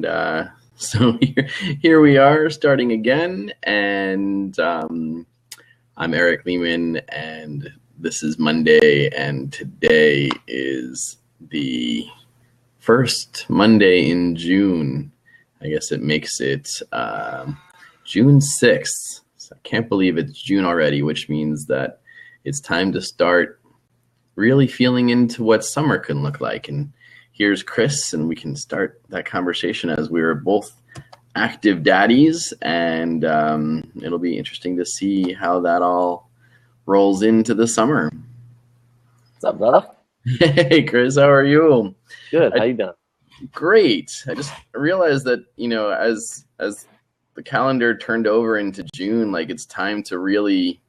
And so here we are starting again. And I'm Eric Lehman, and this is Monday. And today is the first Monday in June. I guess it makes it June 6th. So I can't believe it's June already, which means that it's time to start really feeling into what summer can look like. And here's Chris, and we can start that conversation as we are both active daddies, and it'll be interesting to see how that all rolls into the summer. What's up, brother? Hey, Chris, how are you? Good. How you doing? Great. I just realized that, as the calendar turned over into June, like it's time to really,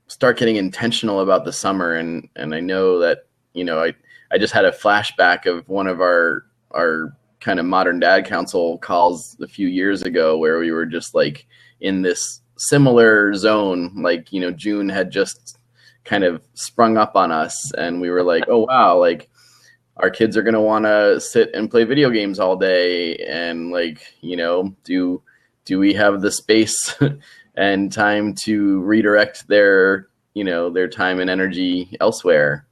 start getting intentional about the summer. And I know that, I just had a flashback of one of our kind of modern dad council calls a few years ago where we were just like in this similar zone, like, June had just kind of sprung up on us, and we were like, oh, wow, like our kids are going to want to sit and play video games all day. And like, do we have the space and time to redirect their time and energy elsewhere?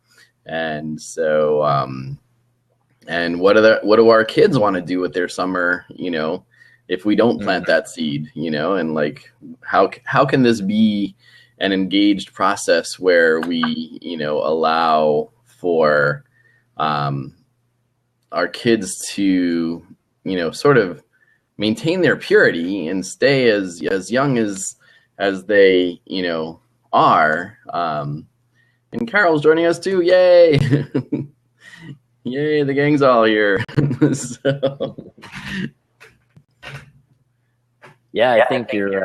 And so, and what do our kids want to do with their summer, if we don't plant that seed, and like, how can this be an engaged process where we, allow for, our kids to, sort of maintain their purity and stay as young as they, are. And Carol's joining us too. Yay. Yay. The gang's all here. So. Yeah, I think you're,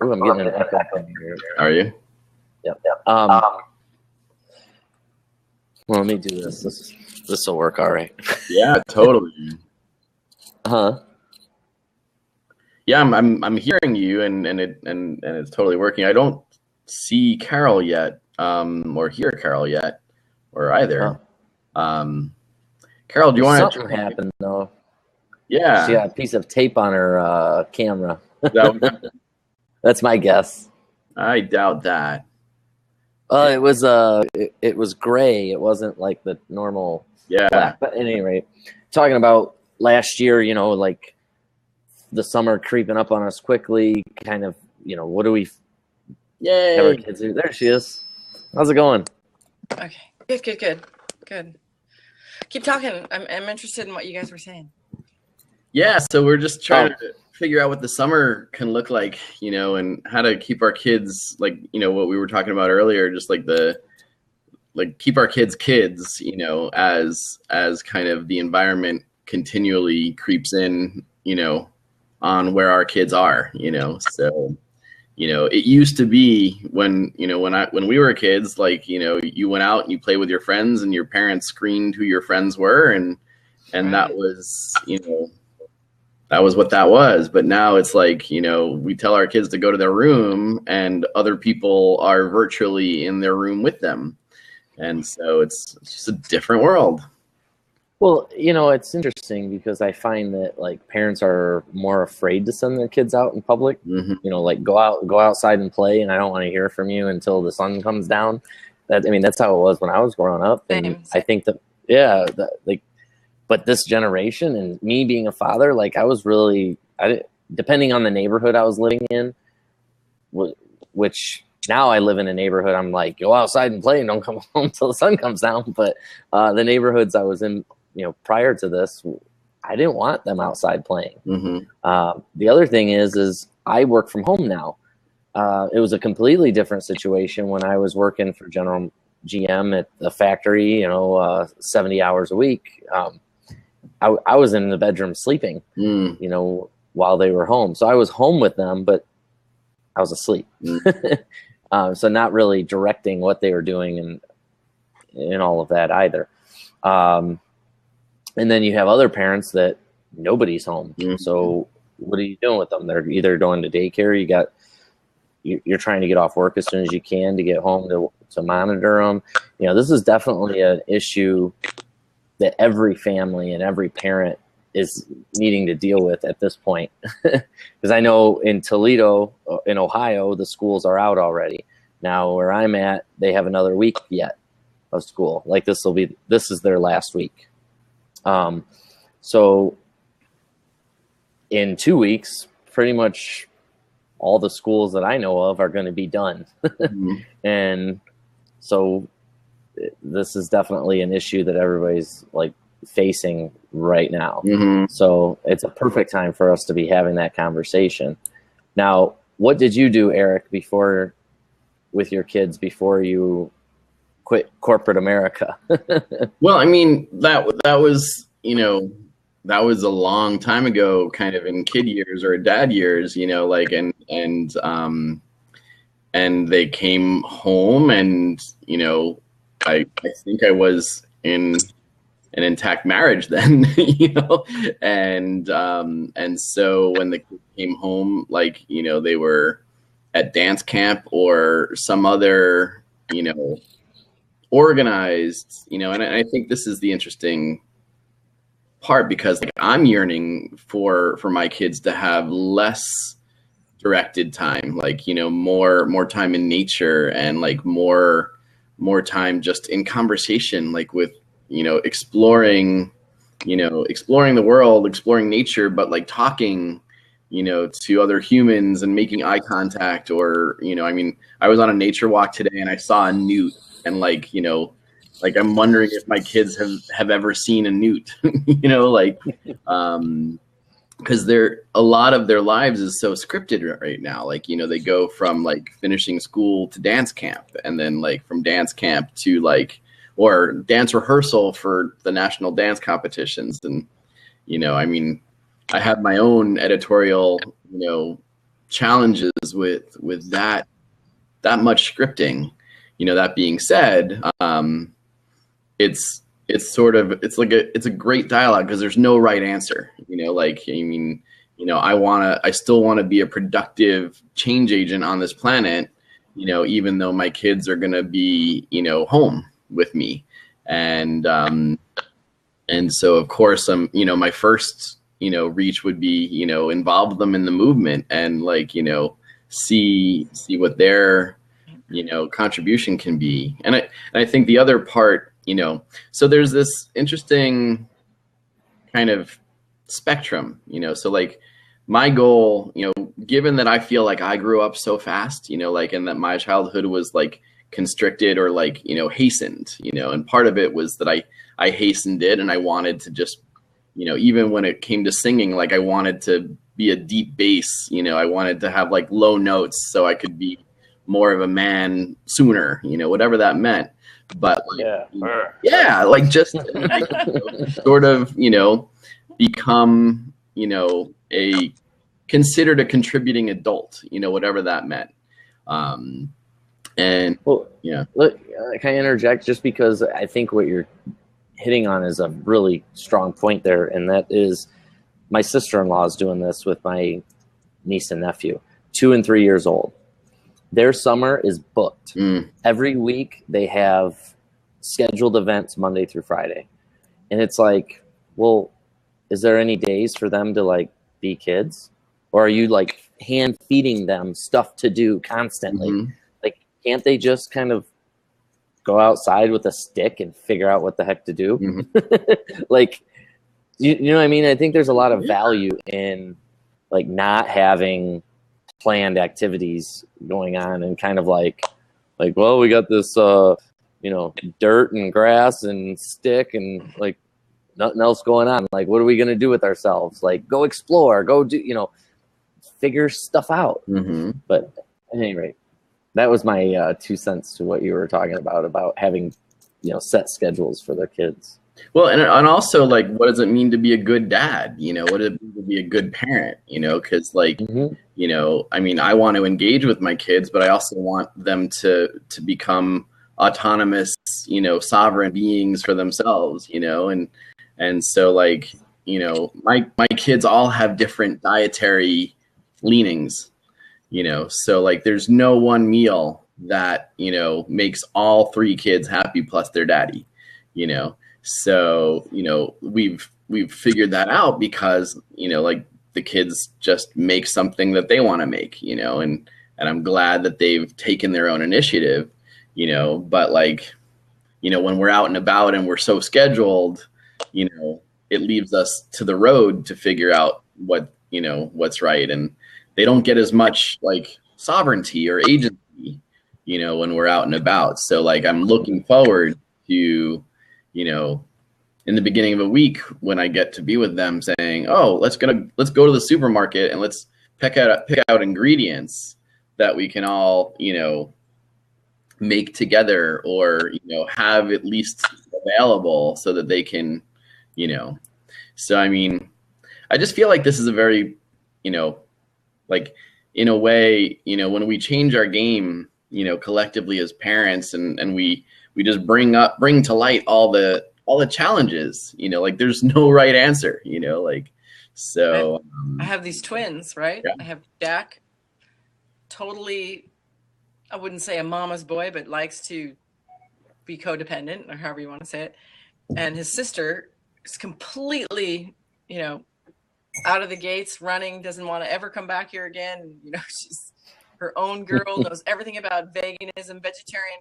I'm getting an echo from here. Are you? Yep. Well, let me do this. This will work all right. Yeah, totally. Huh? Yeah, I'm hearing you, and it's totally working. I don't see Carol yet, or hear Carol yet, or either. Oh. Carol, do you want to? Something happened though. Yeah. She got a piece of tape on her camera. That's my guess. I doubt that. It was gray. It wasn't like the normal black. But at any rate, talking about last year, like the summer creeping up on us quickly, kind of, what do we Yay. have our kids do? There she is. How's it going? Okay. Good. Keep talking. I'm interested in what you guys were saying. Yeah, so we're just trying to figure out what the summer can look like, and how to keep our kids, like, what we were talking about earlier, just like keep our kids, as kind of the environment continually creeps in, on where our kids are, so, it used to be when we were kids, like, you went out and you played with your friends and your parents screened who your friends were. And that was, that was what that was. But now it's like, we tell our kids to go to their room and other people are virtually in their room with them. And so it's just a different world. Well, it's interesting because I find that like parents are more afraid to send their kids out in public. Mm-hmm. Like go outside and play, and I don't want to hear from you until the sun comes down. That's how it was when I was growing up. And Same. I think that but this generation and me being a father, like depending on the neighborhood I was living in, which now I live in a neighborhood, I'm like, go outside and play and don't come home until the sun comes down. But the neighborhoods I was in, prior to this, I didn't want them outside playing. Mm-hmm. The other thing is I work from home now. It was a completely different situation when I was working for General GM at the factory, 70 hours a week. I was in the bedroom sleeping, while they were home. So I was home with them, but I was asleep. So not really directing what they were doing and all of that either. And then you have other parents that nobody's home. Mm-hmm. So what are you doing with them? They're either going to daycare. You're trying to get off work as soon as you can to get home to monitor them. This is definitely an issue that every family and every parent is needing to deal with at this point. Because I know in Toledo, in Ohio, the schools are out already. Now where I'm at, they have another week yet of school. Like this is their last week. So in 2 weeks, pretty much all the schools that I know of are going to be done. Mm-hmm. And so this is definitely an issue that everybody's like facing right now. Mm-hmm. So it's a perfect time for us to be having that conversation. Now, what did you do, Eric, with your kids before you quit corporate America? Well, I mean, that was, that was a long time ago, kind of in kid years or dad years, like, and they came home, and, I think I was in an intact marriage then, and so when the kids came home, like, they were at dance camp or some other, organized, and I think this is the interesting part, because like I'm yearning for my kids to have less directed time, like, more time in nature, and like more time just in conversation, like with, exploring the world, exploring nature, but like talking, to other humans and making eye contact, or, I mean, I was on a nature walk today and I saw a newt, and like, like I'm wondering if my kids have ever seen a newt, because a lot of their lives is so scripted right now. Like, they go from like finishing school to dance camp, and then like from dance camp to like, or dance rehearsal for the national dance competitions. And, I mean, I have my own editorial, challenges with that much scripting. That being said, it's a great dialogue, because there's no right answer. I still want to be a productive change agent on this planet, even though my kids are going to be, home with me. And so of course, my first, reach would be, involve them in the movement, and like, see what their, contribution can be. And I think the other part, so there's this interesting kind of spectrum, so like my goal, given that I feel like I grew up so fast, like, and that my childhood was like constricted or like, hastened, and part of it was that I hastened it, and I wanted to just, even when it came to singing, like I wanted to be a deep bass, I wanted to have like low notes so I could be more of a man sooner, whatever that meant. But like, yeah, like just sort of, become, considered a contributing adult, whatever that meant. And well, yeah, look, can I interject, just because I think what you're hitting on is a really strong point there, and that is my sister-in-law is doing this with my niece and nephew, 2 and 3 years old. Their summer is booked. Every week they have scheduled events Monday through Friday. And it's like, well, is there any days for them to like be kids? Or are you like hand feeding them stuff to do constantly? Mm-hmm. Like, can't they just kind of go outside with a stick and figure out what the heck to do? Mm-hmm. Like, you know what I mean? I think there's a lot of value in like not having planned activities going on, and kind of like, well, we got this, dirt and grass and stick and like nothing else going on. Like, what are we going to do with ourselves? Like, go explore, go do, figure stuff out. Mm-hmm. But at any rate, that was my 2 cents to what you were talking about having, set schedules for their kids. Well, and also, like, what does it mean to be a good dad? What does it mean to be a good parent? Because, like, I mean, I want to engage with my kids, but I also want them to become autonomous, sovereign beings for themselves, and so, like, my kids all have different dietary leanings, so like, there's no one meal that, makes all 3 kids happy plus their daddy, So, we've we've figured that out because, like the kids just make something that they want to make, and I'm glad that they've taken their own initiative, but like, when we're out and about and we're so scheduled, it leaves us to the road to figure out what's right. And they don't get as much like sovereignty or agency, when we're out and about. So like, I'm looking forward to, in the beginning of a week when I get to be with them saying, oh, let's go to the supermarket and let's pick out ingredients that we can all, make together or, have at least available so that they can, so, I mean, I just feel like this is a very, like in a way, when we change our game, collectively as parents and we just bring to light all the challenges, like there's no right answer, like, so. I have these twins, right? Yeah. I have Jack, totally, I wouldn't say a mama's boy, but likes to be codependent or however you want to say it. And his sister is completely, out of the gates, running, doesn't want to ever come back here again. She's her own girl, knows everything about veganism, vegetarian,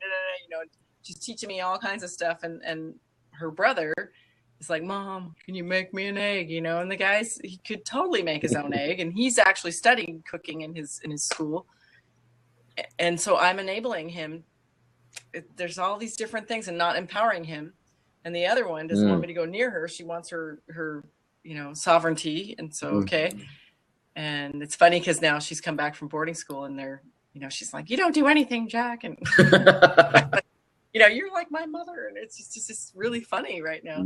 she's teaching me all kinds of stuff. And her brother is like, Mom, can you make me an egg? And the guy's, he could totally make his own egg. And he's actually studying cooking in his school. And so I'm enabling him. There's all these different things and not empowering him. And the other one doesn't want me to go near her. She wants her sovereignty. And so, okay. And it's funny because now she's come back from boarding school and they're, she's like, you don't do anything, Jack. And, you're like my mother. And it's just really funny right now.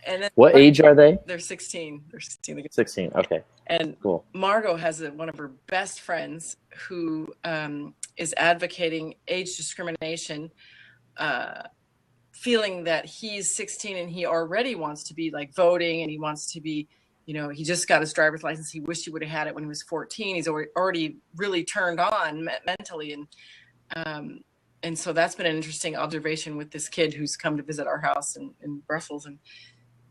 And then, what age are they? They're 16. They're 16. 16. Okay. And cool. Margot has one of her best friends who is advocating age discrimination, feeling that he's 16 and he already wants to be like voting and he wants to be, he just got his driver's license. He wished he would have had it when he was 14. He's already really turned on mentally. And so that's been an interesting observation with this kid who's come to visit our house in Brussels. And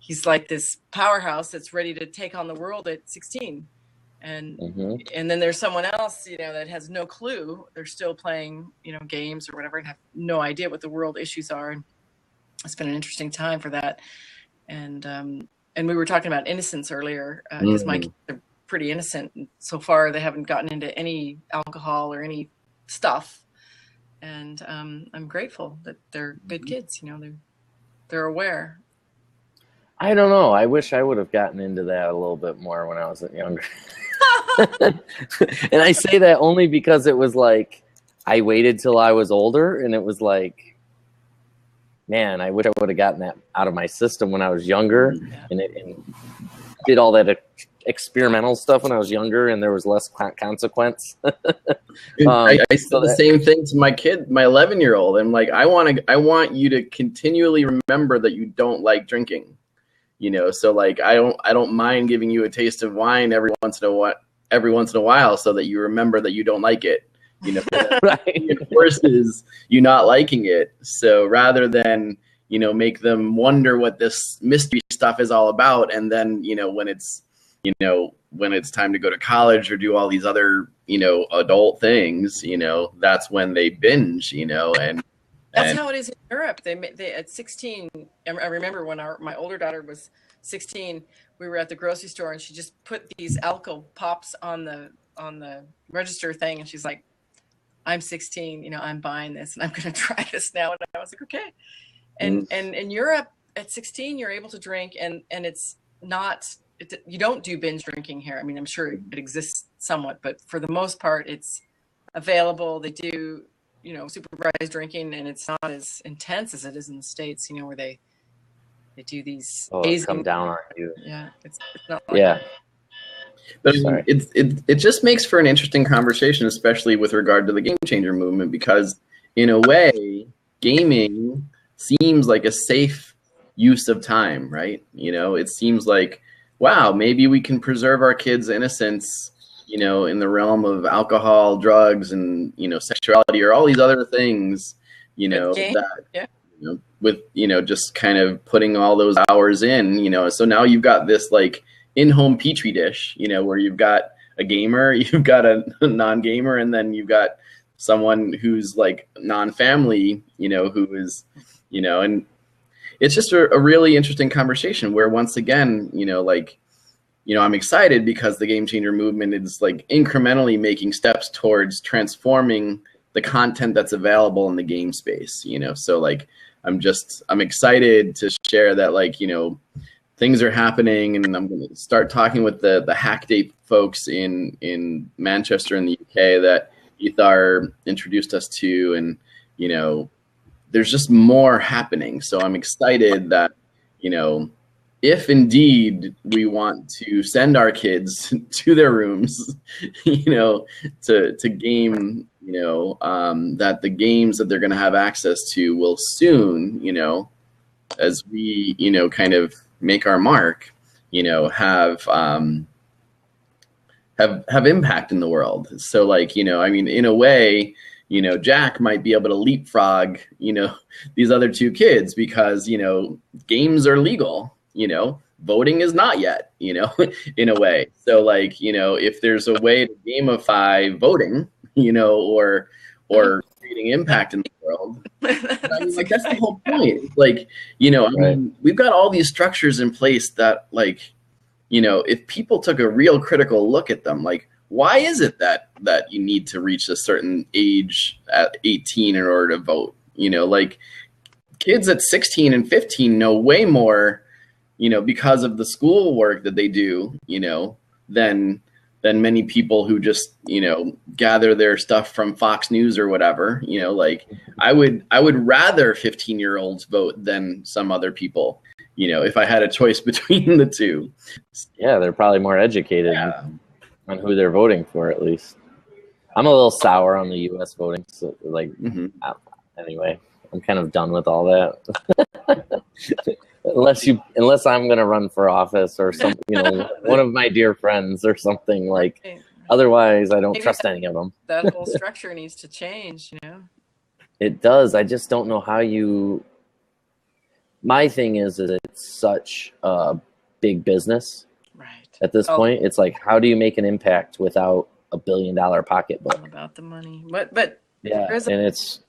he's like this powerhouse that's ready to take on the world at 16. And and then there's someone else, that has no clue. They're still playing, games or whatever and have no idea what the world issues are. And it's been an interesting time for that. And we were talking about innocence earlier because my kids are pretty innocent. And so far, they haven't gotten into any alcohol or any stuff. And I'm grateful that they're good kids. They're aware. I don't know. I wish I would have gotten into that a little bit more when I was younger. And I say that only because it was like I waited till I was older, and it was like, man, I wish I would have gotten that out of my system when I was younger, and did all that experimental stuff when I was younger, and there was less consequence. I said the same thing to my kid, my 11-year-old. I'm like, I want you to continually remember that you don't like drinking. So like I don't mind giving you a taste of wine every once in a while so that you remember that you don't like it. Right. It forces you not liking it. So rather than, make them wonder what this mystery stuff is all about. And then, when it's time to go to college or do all these other, adult things, that's when they binge, and that's how it is in Europe. They at 16. I remember when my older daughter was 16, we were at the grocery store and she just put these Alco pops on the register thing, and she's like, "I'm 16. I'm buying this and I'm going to try this now." And I was like, "Okay." And in Europe at 16, you're able to drink, and it's not. You don't do binge drinking here. I mean, I'm sure it exists somewhat, but for the most part, it's available. They do. Supervised drinking, and it's not as intense as it is in the States, where they do these come down on you. Yeah, it's not like that. But it just makes for an interesting conversation, especially with regard to the game changer movement, because in a way, gaming seems like a safe use of time, right? It seems like, wow, maybe we can preserve our kids' innocence in the realm of alcohol, drugs, and, sexuality, or all these other things, with, just kind of putting all those hours in, so now you've got this like in-home petri dish, where you've got a gamer, you've got a non-gamer, and then you've got someone who's like non-family, who is, and it's just a really interesting conversation where once again, I'm excited because the Game Changer movement is like incrementally making steps towards transforming the content that's available in the game space, so like I'm excited to share that, like, things are happening, and I'm going to start talking with the Hack Day folks in Manchester in the UK that Ethar introduced us to, and there's just more happening. So I'm excited that if indeed we want to send our kids to their rooms, to game, that the games that they're going to have access to will soon, as we, kind of make our mark, have impact in the world. So like, in a way, Jack might be able to leapfrog, these other two kids because, games are legal, voting is not yet, in a way. So like, if there's a way to gamify voting, or creating impact in the world, like that's the whole point. Like, mean, we've got all these structures in place that like, if people took a real critical look at them, like, why is it that you need to reach a certain age at 18 in order to vote? Like kids at 16 and 15 know way more, because of the school work that they do, than many people who just, gather their stuff from Fox News or whatever. Like I would rather 15-year-olds vote than some other people, if I had a choice between the two. Yeah, they're probably more educated on who they're voting for, at least. I'm a little sour on the U.S. voting, so like, anyway, I'm kind of done with all that. unless I'm going to run for office or some, one of my dear friends or something, like. Otherwise, I don't trust any of them. That whole structure needs to change, It does. I just don't know how you. My thing is that it's such a big business. Right. At this point, it's like, how do you make an impact without $1 billion pocketbook? All about the money, but yeah, and it's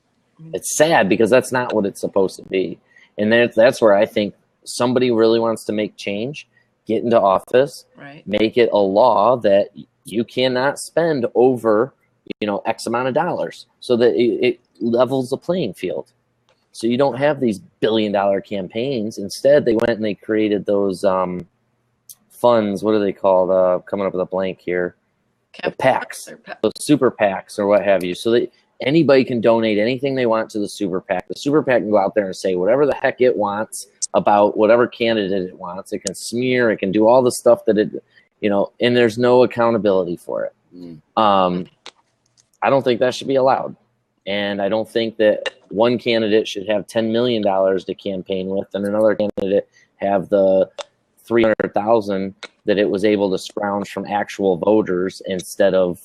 sad because that's not what it's supposed to be, and that's where I think somebody really wants to make change, get into office, right, make it a law that you cannot spend over, X amount of dollars, so that it levels the playing field. So you don't have these $1 billion campaigns. Instead, they went and they created those funds. What are they called? Coming up with a blank here. The PACs, those super PACs or what have you. So that anybody can donate anything they want to the super PAC. The super PAC can go out there and say whatever the heck it wants about whatever candidate it wants. It can smear. It can do all the stuff that it, and there's no accountability for it. I don't think that should be allowed. And I don't think that one candidate should have $10 million to campaign with and another candidate have the $300,000 that it was able to scrounge from actual voters instead of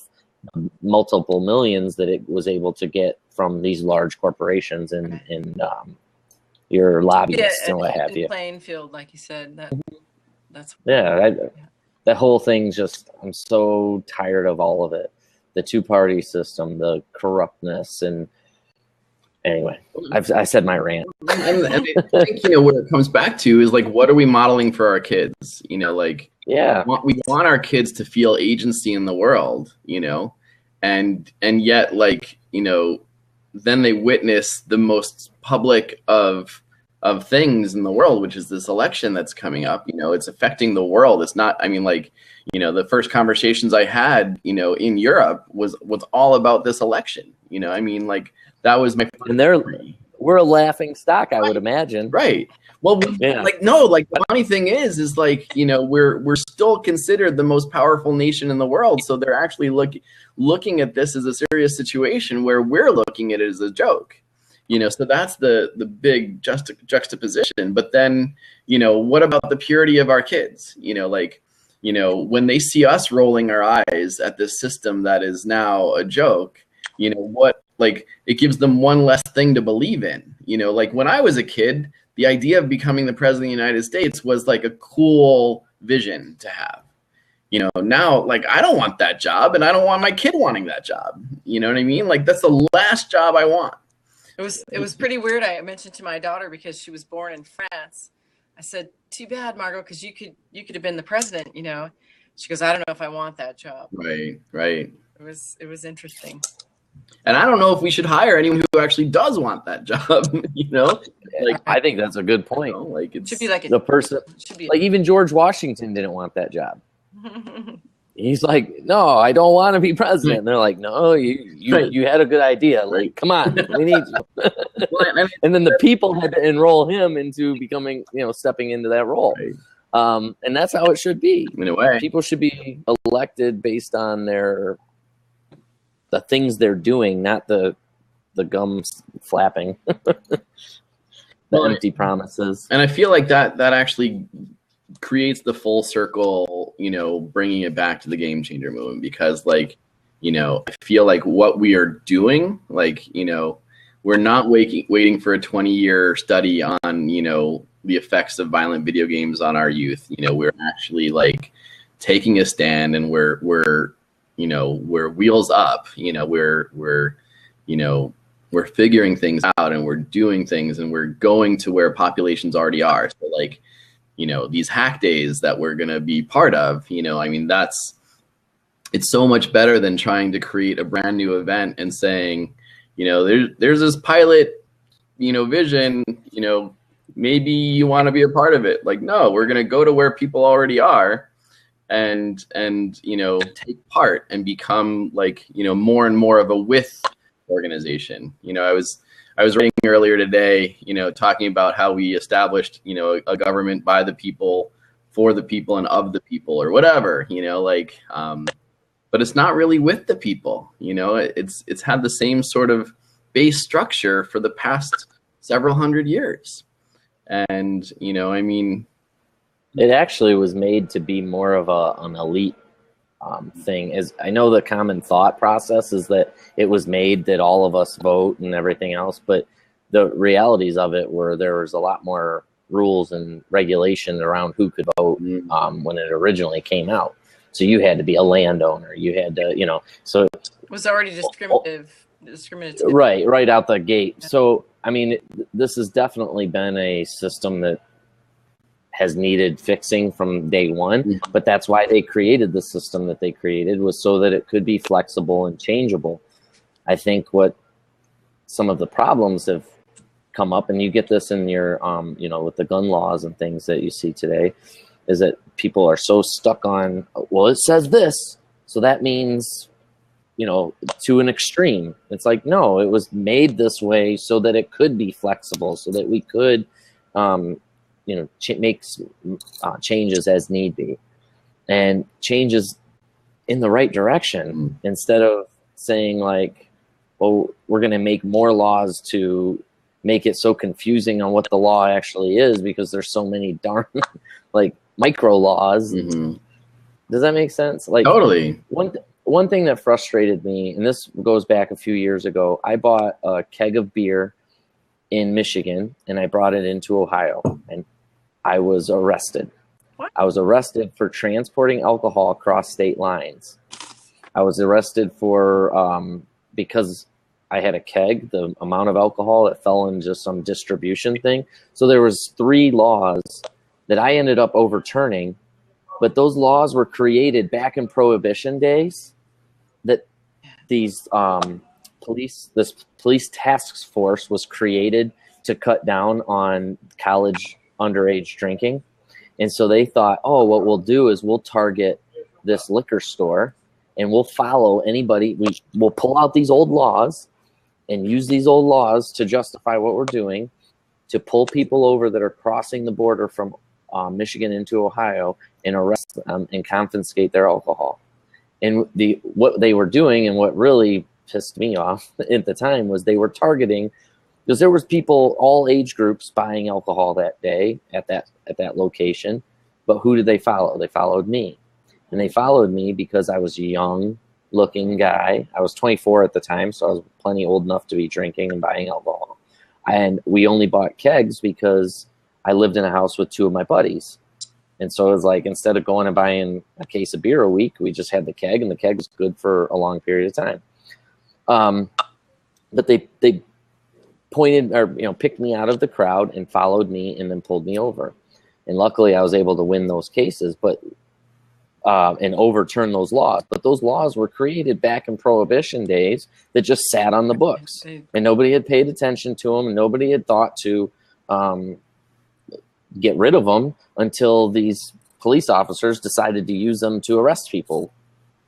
multiple millions that it was able to get from these large corporations and your lobbyists and what have you. Playing field, like you said. That's that whole thing. Just, I'm so tired of all of it. The two-party system, the corruptness, and anyway, I said my rant. And I think where it comes back to is like, what are we modeling for our kids? Like, we want our kids to feel agency in the world, and yet, like, then they witness the most public of things in the world, which is this election that's coming up. It's affecting the world. It's not, the first conversations I had, in Europe was all about this election. Like that was my first. And we're a laughing stock, I would imagine. Right. Well, the funny thing is like, we're still considered the most powerful nation in the world. So they're actually looking at this as a serious situation where we're looking at it as a joke. So that's the big juxtaposition. But then, what about the purity of our kids? When they see us rolling our eyes at this system that is now a joke, like it gives them one less thing to believe in. You know, like when I was a kid, the idea of becoming the president of the United States was like a cool vision to have. You know, now, like, I don't want that job, and I don't want my kid wanting that job. You know what I mean? Like, that's the last job I want. It was pretty weird. I mentioned to my daughter, because she was born in France, I said, too bad, Margot, because you could have been the president, you know. She goes, I don't know if I want that job. Right. It was interesting. And I don't know if we should hire anyone who actually does want that job. You know, like, I think that's a good point. You know, like it should be like the person. Like even George Washington didn't want that job. He's like, no, I don't want to be president. And they're like, no, you had a good idea. Like, come on, we need you. And then the people had to enroll him into becoming, you know, stepping into that role. Right. And that's how it should be. In a way, people should be elected based on the things they're doing, not the gums flapping, empty promises. And I feel like that actually creates the full circle, you know, bringing it back to the Game Changer movement, because, like, you know, I feel like what we are doing, like, you know, we're not waiting for a 20-year study on, you know, the effects of violent video games on our youth. You know, we're actually like taking a stand, and we're wheels up. You know, we're figuring things out, and we're doing things, and we're going to where populations already are. So, like, you know, these hack days that we're going to be part of, you know, I mean, it's so much better than trying to create a brand new event and saying, you know, there's this pilot, you know, vision, you know, maybe you want to be a part of it. Like, no, we're going to go to where people already are and, you know, take part and become, like, you know, more and more of a with organization. You know, I was reading earlier today, you know, talking about how we established, you know, a government by the people, for the people, and of the people, or whatever, you know, like, but it's not really with the people. You know, it's had the same sort of base structure for the past several hundred years. And, you know, I mean, it actually was made to be more of an elite thing. Is I know the common thought process is that it was made that all of us vote and everything else, but the realities of it were there was a lot more rules and regulation around who could vote when it originally came out. So you had to be a landowner. You had to, you know, so it was already discriminative, right out the gate. Yeah. So I mean, this has definitely been a system that has needed fixing from day one, but that's why they created the system that they created, was so that it could be flexible and changeable. I think what some of the problems have come up, and you get this in your, you know, with the gun laws and things that you see today, is that people are so stuck on, well, it says this, so that means, you know, to an extreme. It's like, no, it was made this way so that it could be flexible, so that we could, you know, make changes as need be, and changes in the right direction, instead of saying like, well, we're going to make more laws to make it so confusing on what the law actually is, because there's so many darn like micro laws. Does that make sense? Like, totally. One thing that frustrated me, and this goes back a few years ago, I bought a keg of beer in Michigan, and I brought it into Ohio, and I was arrested. What? I was arrested for transporting alcohol across state lines. I was arrested for because I had a keg, the amount of alcohol that fell into some distribution thing. So there was 3 laws that I ended up overturning, but those laws were created back in Prohibition days, that these police task force was created to cut down on college underage drinking. And so they thought, oh, what we'll do is we'll target this liquor store, and we'll follow anybody. We'll pull out these old laws and use these old laws to justify what we're doing, to pull people over that are crossing the border from Michigan into Ohio, and arrest them and confiscate their alcohol. And what they were doing, and what really pissed me off at the time, was they were targeting, because there was people, all age groups, buying alcohol that day at that location. But who did they follow? They followed me. And they followed me because I was young, looking guy. I was 24 at the time, so I was plenty old enough to be drinking and buying alcohol. And we only bought kegs because I lived in a house with two of my buddies. And so it was like, instead of going and buying a case of beer a week, we just had the keg, and the keg was good for a long period of time. But they pointed, or picked me out of the crowd and followed me and then pulled me over. And luckily I was able to win those cases, and overturn those laws. But those laws were created back in Prohibition days that just sat on the books, and nobody had paid attention to them, and nobody had thought to get rid of them until these police officers decided to use them to arrest people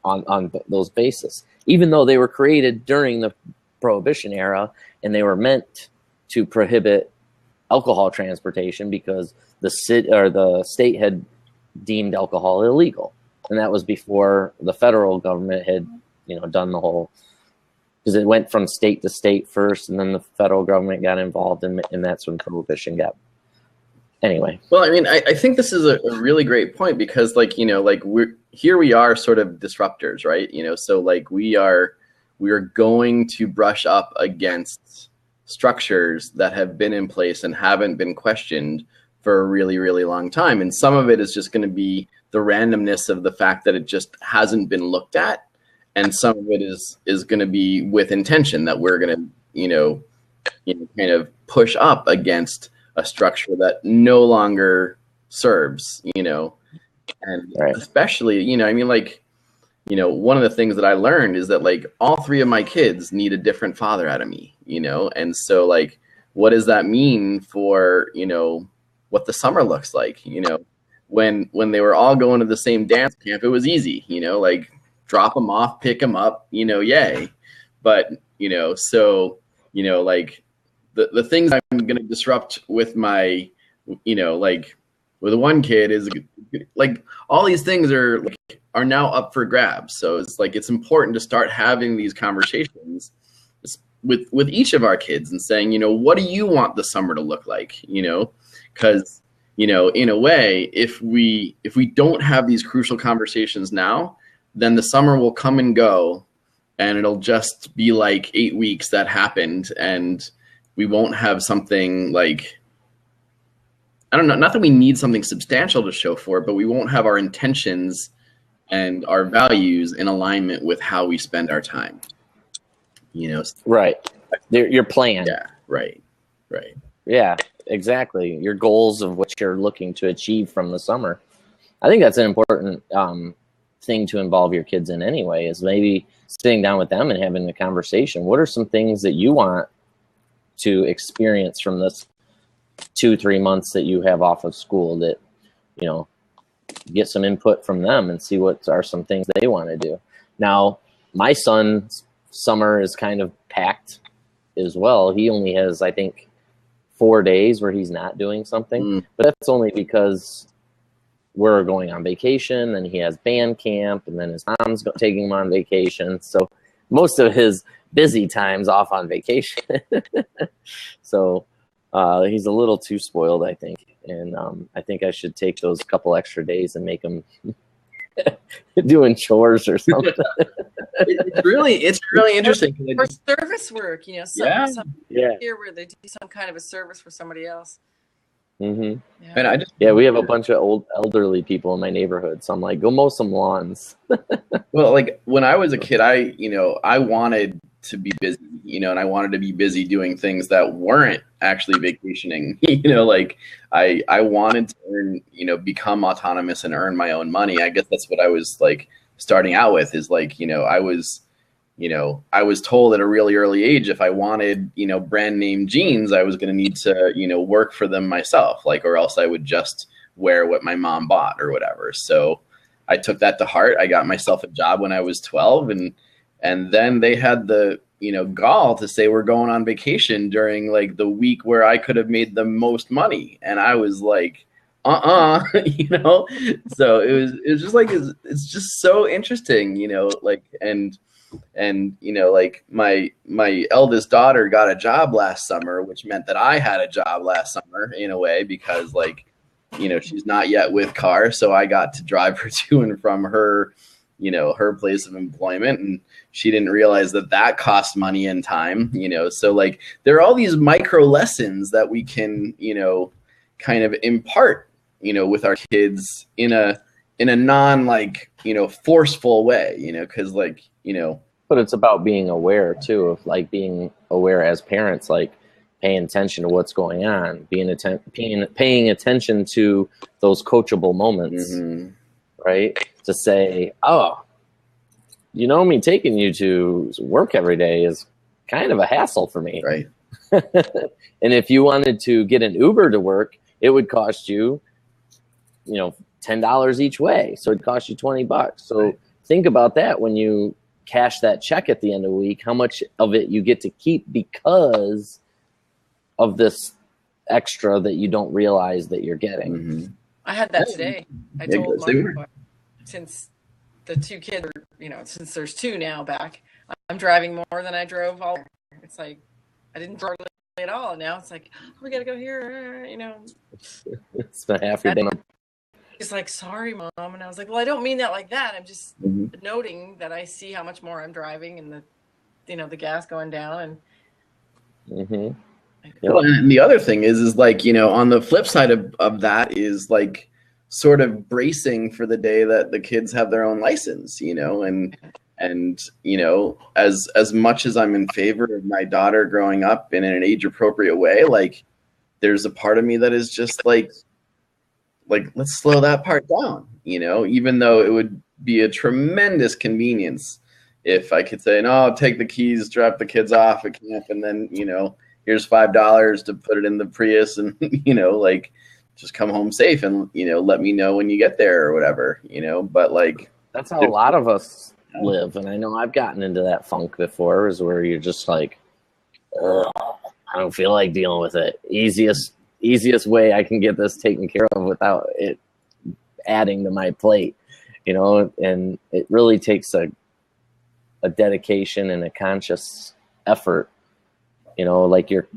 on those bases, even though they were created during the Prohibition era, and they were meant to prohibit alcohol transportation because the state had deemed alcohol illegal. And that was before the federal government had, done the whole, because it went from state to state first, and then the federal government got involved, and that's when Prohibition got. Anyway. Well, I mean, I think this is a really great point, because we are sort of disruptors, right? So like we are going to brush up against structures that have been in place and haven't been questioned for a really, really long time. And some of it is just going to be the randomness of the fact that it just hasn't been looked at. And some of it is going to be with intention, that we're going to, kind of push up against a structure that no longer serves, and right. Especially, one of the things that I learned is that like all three of my kids need a different father out of me, and so like, what does that mean for, what the summer looks like? When they were all going to the same dance camp, it was easy, like drop them off, pick them up, yay. But, like the things I'm going to disrupt with my, like with one kid is like all these things are now up for grabs. So it's like, it's important to start having these conversations with each of our kids and saying, what do you want the summer to look like? Because, in a way, if we don't have these crucial conversations now, then the summer will come and go, and it'll just be like 8 weeks that happened, and we won't have something like, I don't know, not that we need something substantial to show for it, but we won't have our intentions and our values in alignment with how we spend our time. Right. Your plan. Yeah. Right. Yeah, exactly. Your goals of what you're looking to achieve from the summer. I think that's an important thing to involve your kids in anyway, is maybe sitting down with them and having a conversation. What are some things that you want to experience from this 2-3 months that you have off of school, that, get some input from them and see what are some things they want to do. Now, my son's summer is kind of packed as well. He only has, I think, 4 days where he's not doing something, but that's only because we're going on vacation, and he has band camp, and then his mom's taking him on vacation. So most of his busy time's off on vacation. So he's a little too spoiled, I think. And I think I should take those couple extra days and make him doing chores or something. It's really interesting. For service work, some here where they do some kind of a service for somebody else. Mm-hmm. Yeah. And we have a bunch of old elderly people in my neighborhood, so I'm like, go mow some lawns. Well, like when I was a kid, I wanted to be busy, and I wanted to be busy doing things that weren't actually vacationing. Like I wanted to earn, become autonomous and earn my own money. I guess that's what I was like starting out with, is like, I was told at a really early age, if I wanted, brand name jeans, I was going to need to, work for them myself, like, or else I would just wear what my mom bought or whatever. So I took that to heart. I got myself a job when I was 12, and then they had the, gall to say we're going on vacation during like the week where I could have made the most money. And I was like, so it was just like, it's just so interesting, like, and like my eldest daughter got a job last summer, which meant that I had a job last summer in a way, because like, she's not yet with car. So I got to drive her to and from her, you know, her place of employment, and she didn't realize that that cost money and time, you know. So like there are all these micro lessons that we can, you know, kind of impart, you know, with our kids in a non, like, you know, forceful way, you know, because like, you know. But it's about being aware too, of like being aware as parents, like paying attention to what's going on, paying attention to those coachable moments, right? To say, oh, you know, me taking you to work every day is kind of a hassle for me. Right. And if you wanted to get an Uber to work, it would cost you, you know, $10 each way. So it'd cost you $20. So right. Think about that when you cash that check at the end of the week, how much of it you get to keep because of this extra that you don't realize that you're getting. I had that today. I told Mark, since the two kids are, you know, since there's two now back, I'm driving more than I drove all. It's like I didn't drive at all. And now it's like, oh, we got to go here, you know. It's been half your day. He's like, sorry, Mom. And I was like, well, I don't mean that like that. I'm just noting that I see how much more I'm driving and the, you know, the gas going down. And well, and the other thing is like, you know, on the flip side of that is like sort of bracing for the day that the kids have their own license, you know, and you know, as much as I'm in favor of my daughter growing up in an age appropriate way, like there's a part of me that is just like let's slow that part down, you know, even though it would be a tremendous convenience if I could say, no, I'll take the keys, drop the kids off at camp, and then, you know, here's $5 to put it in the Prius, and, you know, like just come home safe, and, you know, let me know when you get there or whatever, you know. But like that's how a lot of us live, and I know I've gotten into that funk before, is where you're just like, I don't feel like dealing with it. Easiest way I can get this taken care of without it adding to my plate, you know. And it really takes a dedication and a conscious effort, you know, like your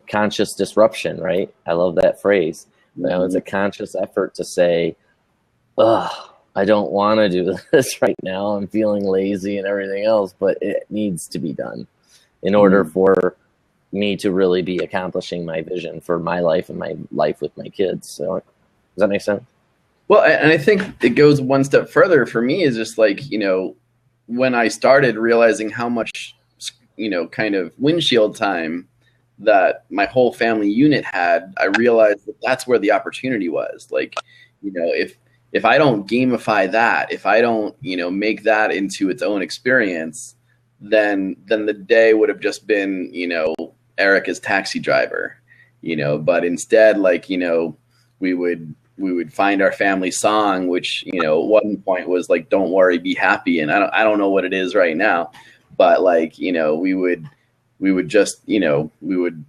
conscious disruption, right? I love that phrase. You know, it's a conscious effort to say, I don't want to do this right now. I'm feeling lazy and everything else, but it needs to be done in order for me to really be accomplishing my vision for my life and my life with my kids. So does that make sense? Well, and I think it goes one step further for me, is just like, you know, when I started realizing how much, you know, kind of windshield time that my whole family unit had, I realized that that's where the opportunity was. Like, you know, if I don't gamify that, if I don't, you know, make that into its own experience, then the day would have just been, you know, Eric as taxi driver, you know. But instead, like, you know, we would find our family song, which, you know, at one point was like, "Don't worry, be happy." And I don't know what it is right now, but like, you know, we would just, you know, we would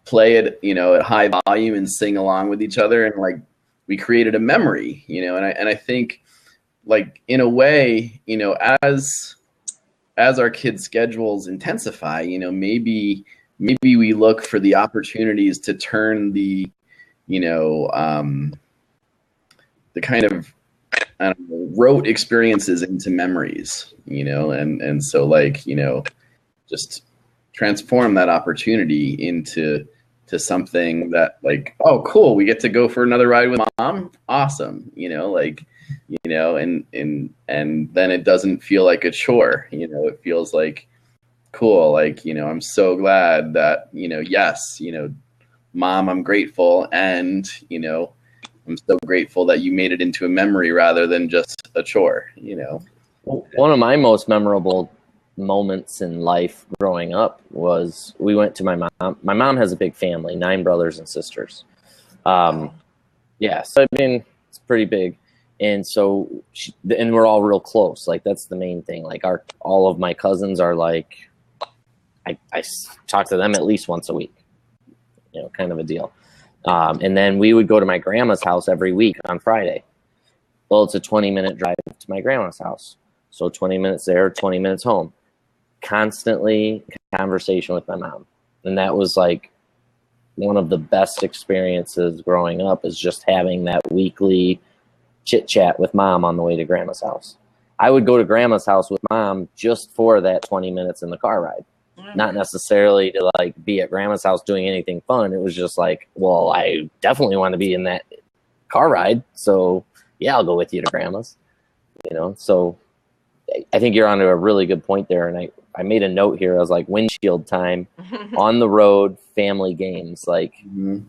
play it, you know, at high volume and sing along with each other, and like we created a memory, you know. And I think, like, in a way, you know, as our kids' schedules intensify, you know, maybe we look for the opportunities to turn the, you know, the kind of, I don't know, rote experiences into memories, you know, and so, like, you know, just transform that opportunity into something that, like, oh, cool, we get to go for another ride with Mom, awesome, you know, like, you know, and then it doesn't feel like a chore, you know. It feels like, cool, like, you know, I'm so glad that, you know, yes, you know, Mom, I'm grateful, and, you know, I'm so grateful that you made it into a memory rather than just a chore, you know. One of my most memorable moments in life growing up was we went to my mom. My mom has a big family, 9 brothers and sisters. Yeah, so I mean, it's pretty big. And so, and we're all real close. Like, that's the main thing. Like, all of my cousins are like, I talk to them at least once a week, you know, kind of a deal. And then we would go to my grandma's house every week on Friday. Well, it's a 20-minute drive to my grandma's house. So 20 minutes there, 20 minutes home. Constantly conversation with my mom. And that was like one of the best experiences growing up, is just having that weekly chit chat with Mom on the way to grandma's house. I would go to grandma's house with mom just for that 20 minutes in the car ride. Not necessarily to like be at grandma's house doing anything fun. It was just like, well, I definitely want to be in that car ride. So yeah, I'll go with you to grandma's, you know? So I think you're onto a really good point there. And I made a note here. I was like, windshield time, on the road, family games. Like, did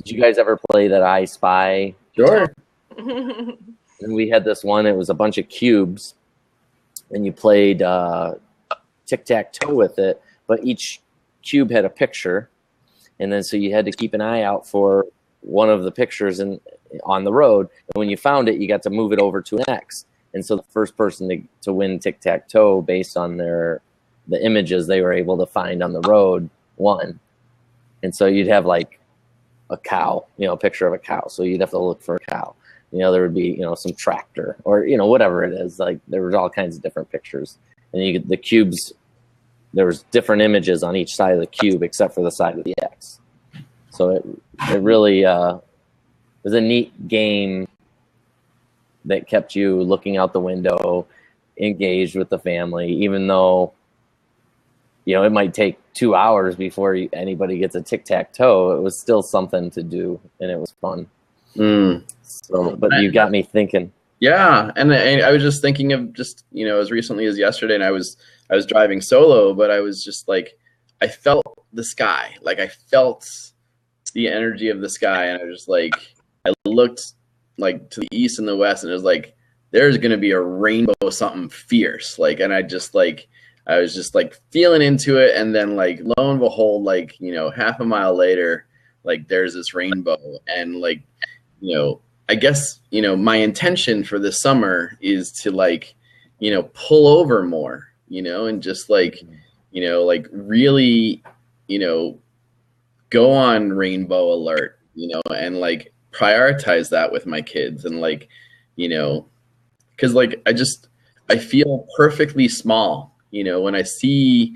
you guys ever play that I Spy? Sure. And we had this one, it was a bunch of cubes, and you played tic-tac-toe with it, but each cube had a picture, and then so you had to keep an eye out for one of the pictures on the road, and when you found it, you got to move it over to an X. And so the first person to win tic-tac-toe based on the images they were able to find on the road won. And so you'd have like a cow, you know, a picture of a cow, so you'd have to look for a cow. You know, there would be, you know, some tractor or, you know, whatever it is. Like there was all kinds of different pictures. And the cubes, there was different images on each side of the cube except for the side of the X. So it really was a neat game that kept you looking out the window, engaged with the family, even though, you know, it might take 2 hours before anybody gets a tic-tac-toe. It was still something to do, and it was fun. So, but you got me thinking. Yeah, and I was just thinking of just, you know, as recently as yesterday, and I was driving solo, but I was just like, I felt the sky, like I felt the energy of the sky, and I was just like, I looked like to the east and the west, and it was like, there's gonna be a rainbow, something fierce, like, and I was just like feeling into it, and then like lo and behold, like, you know, half a mile later, like there's this rainbow, and like, you know, I guess, you know, my intention for this summer is to like, you know, pull over more, you know, and just like, you know, like really, you know, go on rainbow alert, you know, and like prioritize that with my kids, and like, you know, because like I feel perfectly small, you know, when I see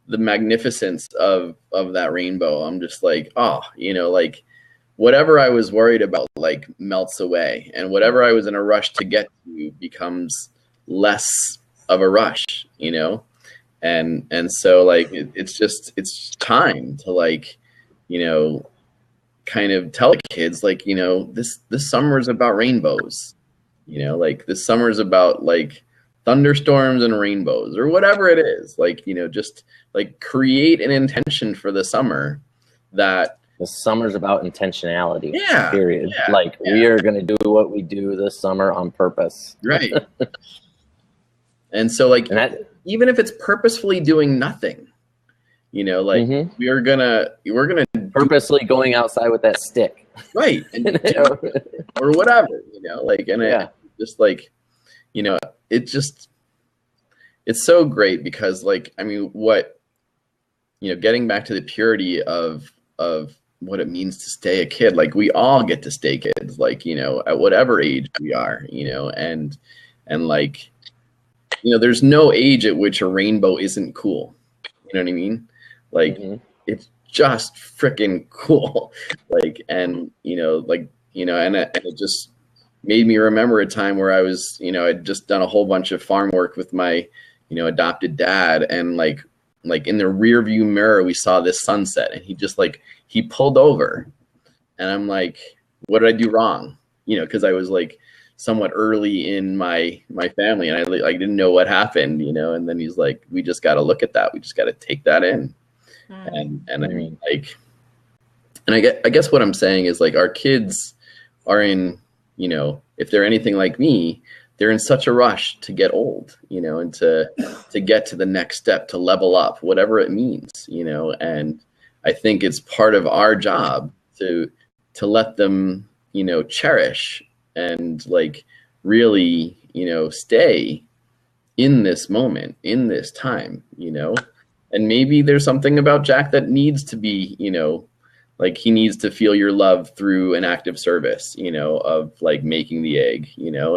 the magnificence of that rainbow. I'm just like, oh, you know, like whatever I was worried about like melts away, and whatever I was in a rush to get to becomes less of a rush, you know? And so like, it's time to like, you know, kind of tell the kids like, you know, this summer is about rainbows, you know, like this summer is about like thunderstorms and rainbows or whatever it is. Like, you know, just like create an intention for the summer that the summer's about intentionality. Yeah. Period. Yeah, like we are going to do what we do this summer on purpose. Right. And so like, even if it's purposefully doing nothing, you know, like we're gonna purposely going outside with that stick. Right. And, or whatever, you know, like, and it just like, you know, it's so great because like, I mean, what, you know, getting back to the purity of what it means to stay a kid, like we all get to stay kids, like, you know, at whatever age we are, you know, and like, you know, there's no age at which a rainbow isn't cool. You know what I mean? Like it's just freaking cool. Like, and, you know, like, you know, and it just made me remember a time where I was, you know, I'd just done a whole bunch of farm work with my, you know, adopted dad, and like in the rear view mirror, we saw this sunset, and he just like, he pulled over, and I'm like, what did I do wrong? You know, cause I was like somewhat early in my family, and I like didn't know what happened, you know, and then he's like, we just got to look at that. We just got to take that in. And I mean, like, and I guess what I'm saying is like, our kids are in, you know, if they're anything like me, they're in such a rush to get old, you know, and to get to the next step, to level up, whatever it means, you know. And I think it's part of our job to let them, you know, cherish and like really, you know, stay in this moment, in this time, you know. And maybe there's something about Jack that needs to be, you know, like he needs to feel your love through an act of service, you know, of like making the egg, you know,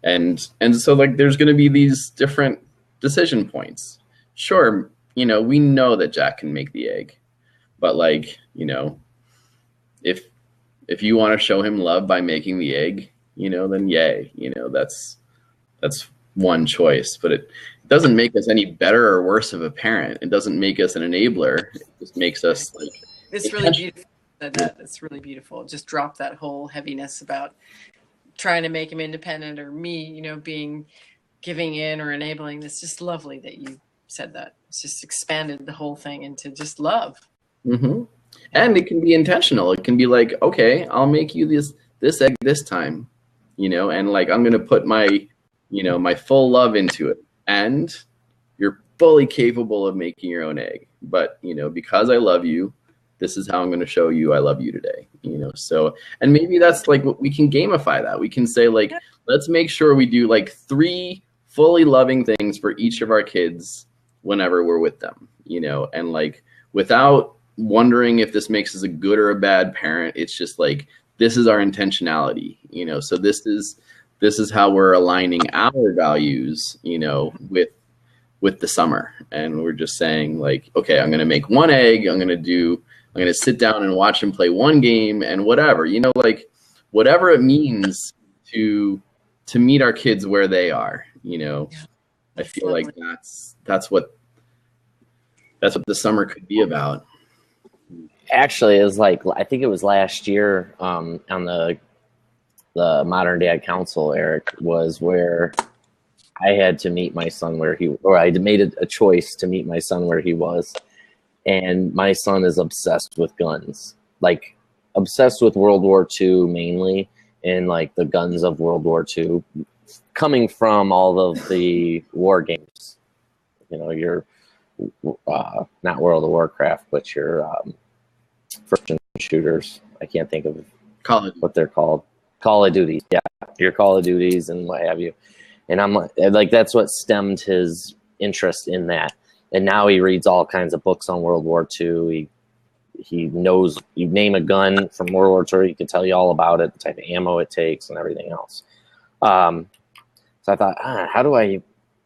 and so like there's going to be these different decision points. Sure, you know, we know that Jack can make the egg, but like, you know, if you want to show him love by making the egg, you know, then yay, you know, that's one choice, but it doesn't make us any better or worse of a parent. It doesn't make us an enabler. It just makes us like. It's really beautiful. It's really beautiful. Just drop that whole heaviness about trying to make him independent, or me, you know, being giving in or enabling. It's just lovely that you said that. It's just expanded the whole thing into just love. Mm-hmm. And it can be intentional. It can be like, okay, I'll make you this egg this time, you know, and like I'm gonna put my, you know, my full love into it, and you're fully capable of making your own egg. But you know, because I love you, this is how I'm going to show you I love you today, you know? So, and maybe that's like, we can gamify that. We can say like, let's make sure we do like 3 fully loving things for each of our kids whenever we're with them, you know? And like, without wondering if this makes us a good or a bad parent, it's just like, this is our intentionality, you know? So this is how we're aligning our values, you know, with the summer. And we're just saying like, okay, I'm going to make 1 egg. I'm going to sit down and watch him play 1 game and whatever, you know, like whatever it means to meet our kids where they are, you know. Yeah, I feel lovely. Like that's what the summer could be about. Actually, it was like, I think it was last year on the Modern Dad Council, Eric, was where I had to meet my son I made a choice to meet my son where he was. And my son is obsessed with guns, like obsessed with World War II mainly, and like the guns of World War II, coming from all of the war games. You know, your not World of Warcraft, but your first-person shooters. I can't think of what they're called. Call of Duty, yeah, your Call of Duties and what have you. And I'm like, that's what stemmed his interest in that. And now he reads all kinds of books on World War II. He knows, you name a gun from World War II, he can tell you all about it, the type of ammo it takes and everything else. So I thought, how do I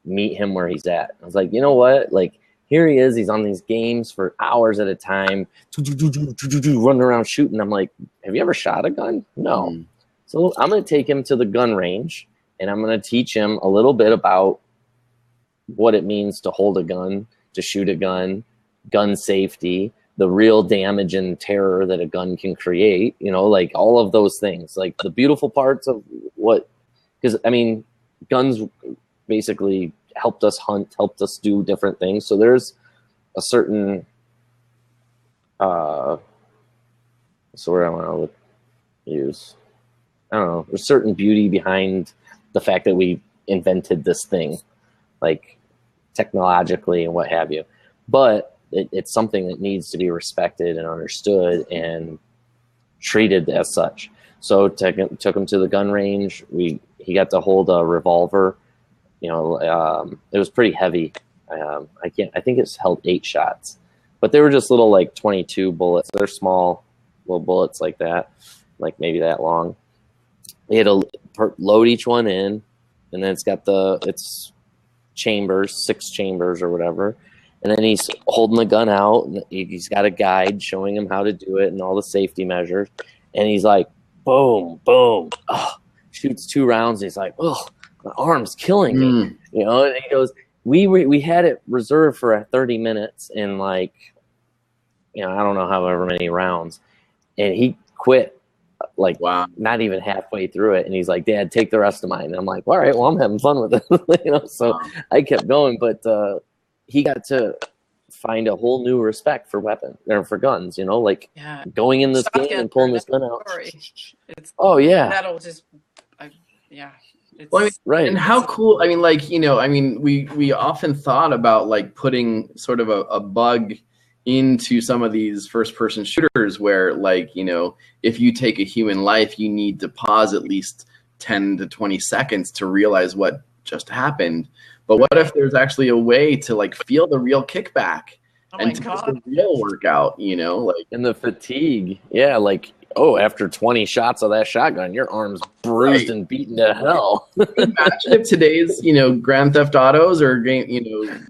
meet him where he's at? I was like, you know what? Like, here he is. He's on these games for hours at a time, running around shooting. I'm like, have you ever shot a gun? No. Mm. So I'm going to take him to the gun range, and I'm going to teach him a little bit about what it means to hold a gun, to shoot a gun safety, the real damage and terror that a gun can create, you know, like all of those things, like the beautiful parts of what, because I mean, guns basically helped us hunt, helped us do different things. So there's a certain, so where I want to use, I don't know, there's certain beauty behind the fact that we invented this thing, like technologically and what have you, but it's something that needs to be respected and understood and treated as such. So took him to the gun range. He got to hold a revolver. You know, it was pretty heavy. I think it's held 8 shots, but they were just little like 22 bullets. They're small little bullets like that, like maybe that long. He had to load each one in, and then it's chambers, 6 chambers or whatever. And then he's holding the gun out, and he's got a guide showing him how to do it and all the safety measures. And he's like, boom, boom, shoots 2 rounds. And he's like, oh, my arm's killing me. You know, and he goes, we had it reserved for 30 minutes and like, you know, I don't know, however many rounds. And he quit like, wow, not even halfway through it. And he's like, Dad, take the rest of mine. And I'm like, all right, well, I'm having fun with it. You know, so I kept going, but he got to find a whole new respect for for guns, you know, like going in this game and pulling this gun out. That'll just, well, I mean, right. And how cool, I mean, like, you know, I mean, we often thought about like putting sort of a bug into some of these first person shooters where, like, you know, if you take a human life, you need to pause at least 10 to 20 seconds to realize what just happened. But what if there's actually a way to like feel the real kickback and to the real workout, you know, like, and the fatigue. Yeah. Like, oh, after 20 shots of that shotgun, your arm's bruised and beaten to hell. Imagine if today's, you know, Grand Theft Autos or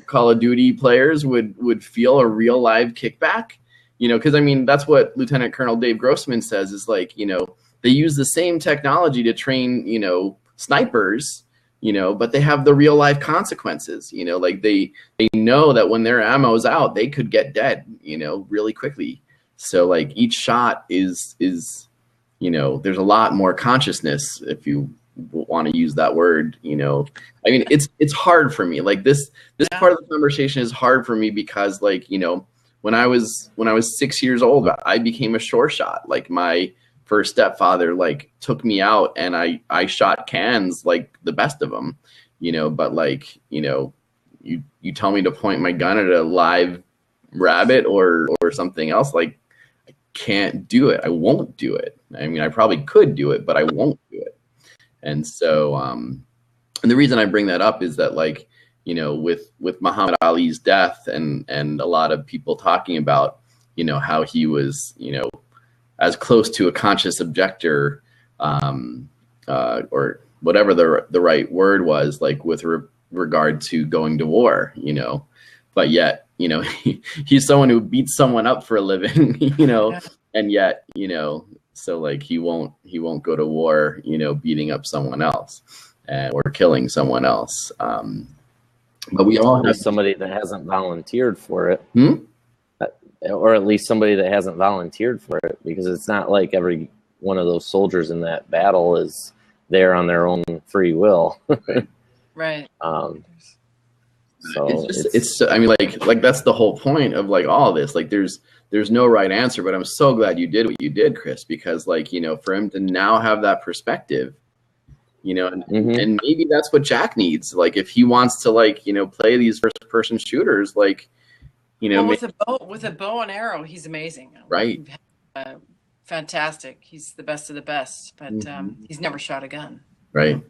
Call of Duty players would feel a real live kickback, you know, because I mean, that's what Lieutenant Colonel Dave Grossman says is like, you know, they use the same technology to train, you know, snipers, but they have the real life consequences, like they know that when their ammo's out, they could get dead, really quickly. So like each shot is there's a lot more consciousness, if you want to use that word. I mean, it's hard for me. Like this part of the conversation is hard for me because like, when I was 6 years old, I became a sure shot. Like my first stepfather like took me out and I shot cans, like the best of them, but like, you tell me to point my gun at a live rabbit or something else, like I can't do it. I won't do it. I mean, I probably could do it, but I won't do it. And so, and the reason I bring that up is that like, with Muhammad Ali's death and a lot of people talking about, how he was, as close to a conscious objector, or whatever the right word was, like with regard to going to war, but yet, he's someone who beats someone up for a living, and yet, so like he won't go to war, beating up someone else or killing someone else. But we all have somebody that hasn't volunteered for it. Or at least somebody that hasn't volunteered for it, because it's not like every one of those soldiers in that battle is there on their own free will. Right. So it's I mean, like that's the whole point of like all of this. Like there's no right answer, but I'm so glad you did what you did, Chris, because like, for him to now have that perspective, and maybe that's what Jack needs. Like if he wants to like, play these first person shooters, like, with a bow and arrow, he's amazing. Right. Fantastic. He's the best of the best, but he's never shot a gun. Right.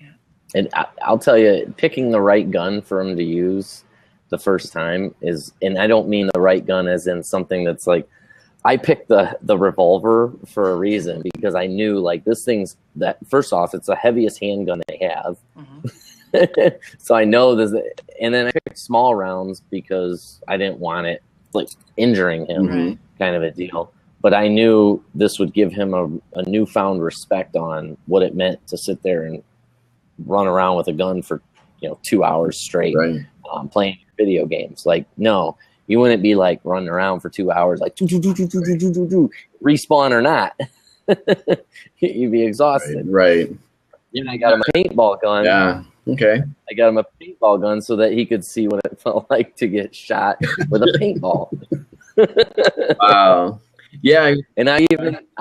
Yeah. And I'll tell you, picking the right gun for him to use the first time is, and I don't mean the right gun as in something that's like, I picked the revolver for a reason, because I knew like this thing's that first off, it's the heaviest handgun they have. So I know this, and then I picked small rounds because I didn't want it like injuring him, kind of a deal. But I knew this would give him a newfound respect on what it meant to sit there and run around with a gun for 2 hours straight, playing video games. Like, no, you wouldn't be like running around for 2 hours, like respawn or not. You'd be exhausted. Right. And I got him a paintball gun. Yeah. Okay. I got him a paintball gun so that he could see what it felt like to get shot with a paintball. Wow. Yeah. And I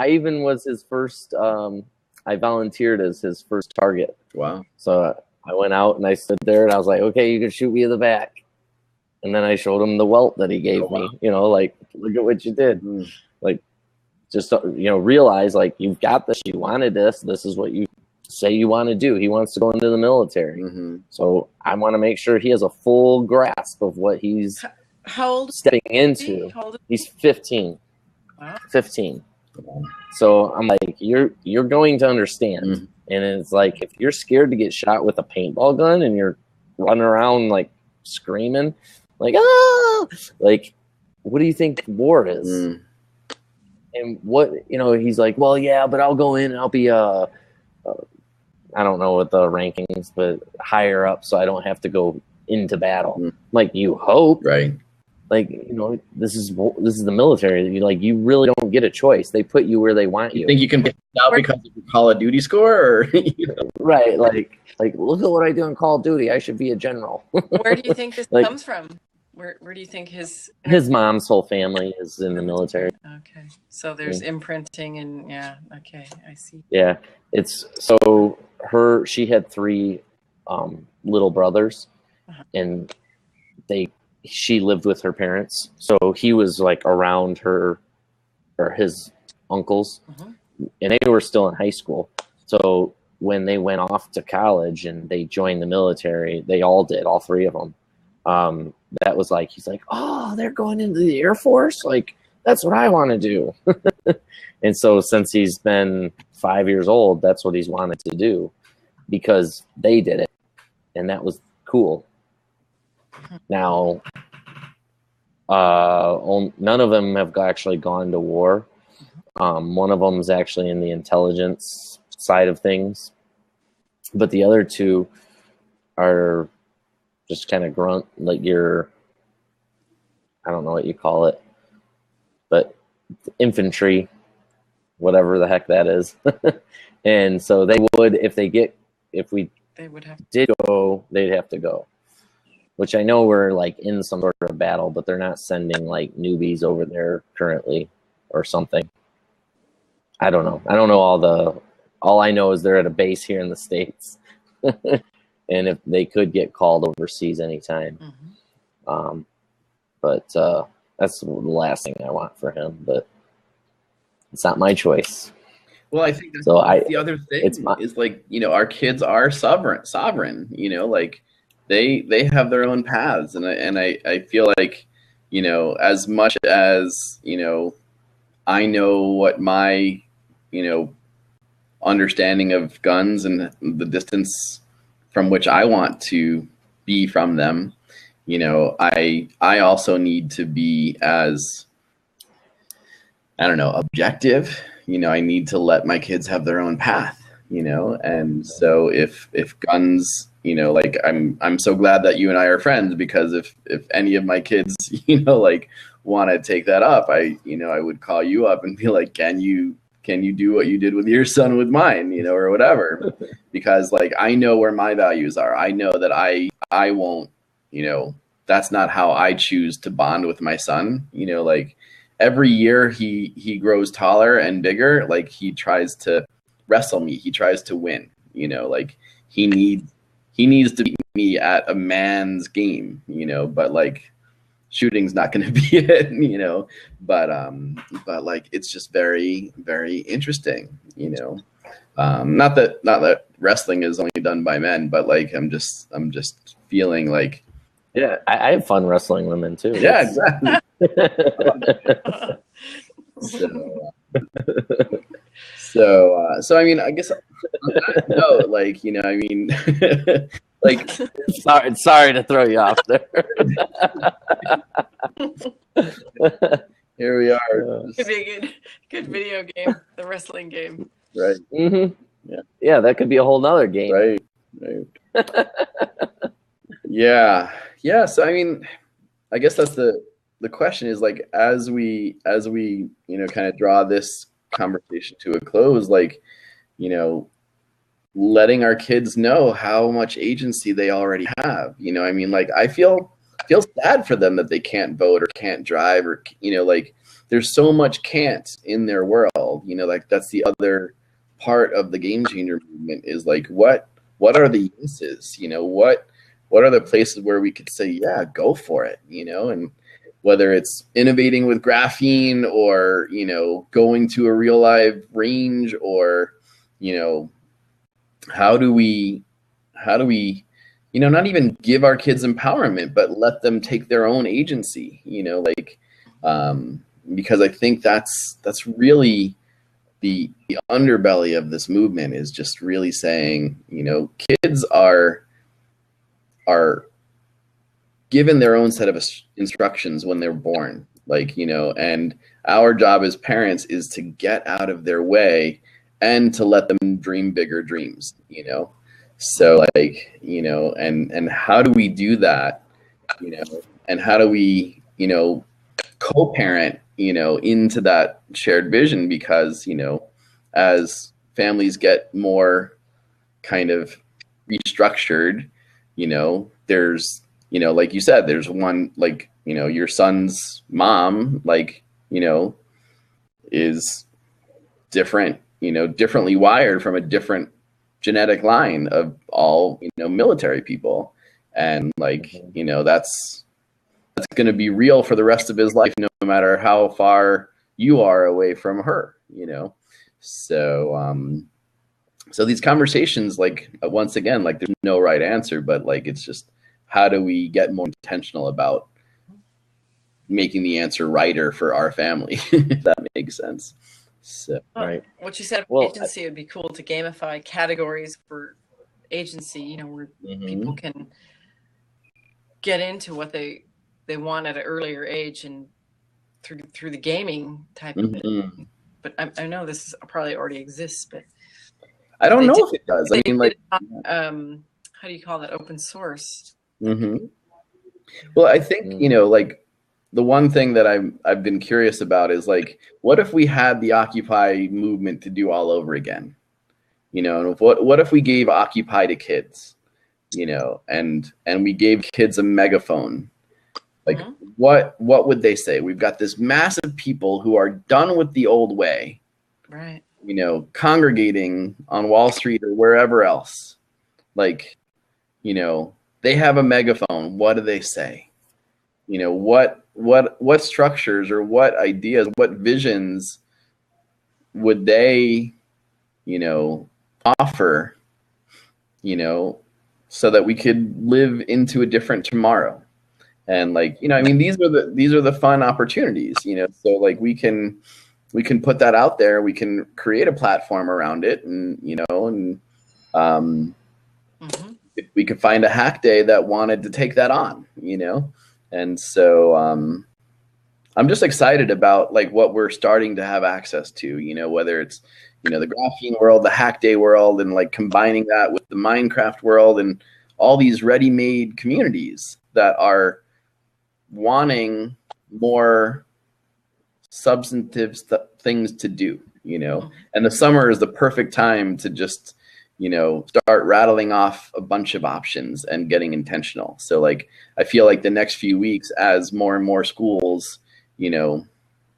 even was his first. I volunteered as his first target. Wow. So I went out and I stood there and I was like, okay, you can shoot me in the back. And then I showed him the welt that he gave me. Like, look at what you did. Like, just realize like you've got this. You wanted this. This is what you say you want to do. He wants to go into the military. So I want to make sure he has a full grasp of what he's stepping into. He's 15. Wow. 15. So I'm like, you're going to understand. And it's like, if you're scared to get shot with a paintball gun and you're running around like screaming, like, ah, like, what do you think war is? And what, he's like, well, yeah, but I'll go in and I'll be I don't know what the rankings, but higher up, so I don't have to go into battle. Like, you hope, right? Like, this is the military. You really don't get a choice. They put you where they want you. You think you can get out because of your Call of Duty score, or right? Like look at what I do in Call of Duty. I should be a general. Where do you think this comes from? Where do you think his mom's whole family is in the military? Okay, so there's imprinting, and okay, I see. Yeah, it's so she had 3 little brothers, and she lived with her parents, so he was like around her or his uncles, and they were still in high school. So when they went off to college and they joined the military, they all did, all 3 of them. That was like, he's like, oh, they're going into the Air Force? Like, that's what I want to do. And so since he's been 5 years old, that's what he's wanted to do, because they did it, and that was cool. Now, none of them have actually gone to war. One of them is actually in the intelligence side of things. but the other two are just kind of grunt, like I don't know what you call it, but infantry, whatever the heck that is. And so they would, if we They would have. did go, they'd have to go. Which I know we're like in some sort of battle, but they're not sending like newbies over there currently or something. I don't know. I don't know all I know is they're at a base here in the States. And if they could get called overseas anytime. Mm-hmm. But that's the last thing I want for him, but it's not my choice. Well, I think that's So the other thing is like, you know, our kids are sovereign, you know, like they have their own paths. And I feel like, you know, as much as, you know, I know what my, you know, understanding of guns and the distance from which I want to be from them, you know, I also need to be as, I don't know, objective. You know, I need to let my kids have their own path, you know? And so if guns, you know, like I'm so glad that you and I are friends, because if any of my kids, you know, like want to take that up, I would call you up and be like, can you do what you did with your son with mine, you know, or whatever, because like, I know where my values are. I know that I won't, you know, that's not how I choose to bond with my son, you know, like, every year he grows taller and bigger, like he tries to wrestle me. He tries to win, you know, like he needs to beat me at a man's game, you know, but like shooting's not going to be it, you know, but like, it's just very, very interesting, you know. Not that wrestling is only done by men, but like, I'm just feeling like, yeah, I have fun wrestling women too. Yeah, exactly. So I mean, I guess no, like, you know, I mean, like, sorry to throw you off there. Here we are. Could be a good video game, the wrestling game. Right. Mm-hmm. Yeah, that could be a whole nother game. Right. Yeah. So I mean, I guess that's the question is like, as we, you know, kind of draw this conversation to a close, like, you know, letting our kids know how much agency they already have. You know, I mean, like, I feel sad for them that they can't vote or can't drive, or, you know, like, there's so much can't in their world, you know, like, that's the other part of the game changer movement, is like, what are the yeses, you know, what are the places where we could say, yeah, go for it, you know, and whether it's innovating with graphene, or, you know, going to a real live range, or, you know, how do we, you know, not even give our kids empowerment, but let them take their own agency, you know, like, because I think that's really the underbelly of this movement, is just really saying, you know, kids are given their own set of instructions when they're born, like, you know, and our job as parents is to get out of their way and to let them dream bigger dreams, you know. So like, you know, and how do we do that, you know, and how do we, you know, co-parent, you know, into that shared vision? Because, you know, as families get more kind of restructured, you know, there's, you know, like you said, there's one, like, you know, your son's mom, like, you know, is different, you know, differently wired from a different genetic line of all, you know, military people. And like, you know, that's going to be real for the rest of his life, no matter how far you are away from her, you know? So, so these conversations, like, once again, like, there's no right answer, but like, it's just, how do we get more intentional about making the answer righter for our family, if that makes sense. So, right. What you said about agency, would be cool to gamify categories for agency, you know, where people can get into what they want at an earlier age, and through the gaming type of it. But I know this probably already exists, but I don't know if it does. I mean, like, how do you call that? Open source. Mm-hmm. Well, I think, like the one thing that I've been curious about is like, what if we had the Occupy movement to do all over again? And what if we gave Occupy to kids, and we gave kids a megaphone? Like, what would they say? We've got this mass of people who are done with the old way, right? Congregating on Wall Street or wherever else. Like, they have a megaphone. What do they say? What structures or what ideas, what visions would they, offer, so that we could live into a different tomorrow? And like, I mean, these are the fun opportunities, so like we can put that out there. We can create a platform around it, and we could find a hack day that wanted to take that on, and so I'm just excited about like what we're starting to have access to, whether it's the graphene world, the hack day world, and like combining that with the Minecraft world and all these ready-made communities that are wanting more substantive things to do, and the summer is the perfect time to just start rattling off a bunch of options and getting intentional. So like, I feel like the next few weeks, as more and more schools,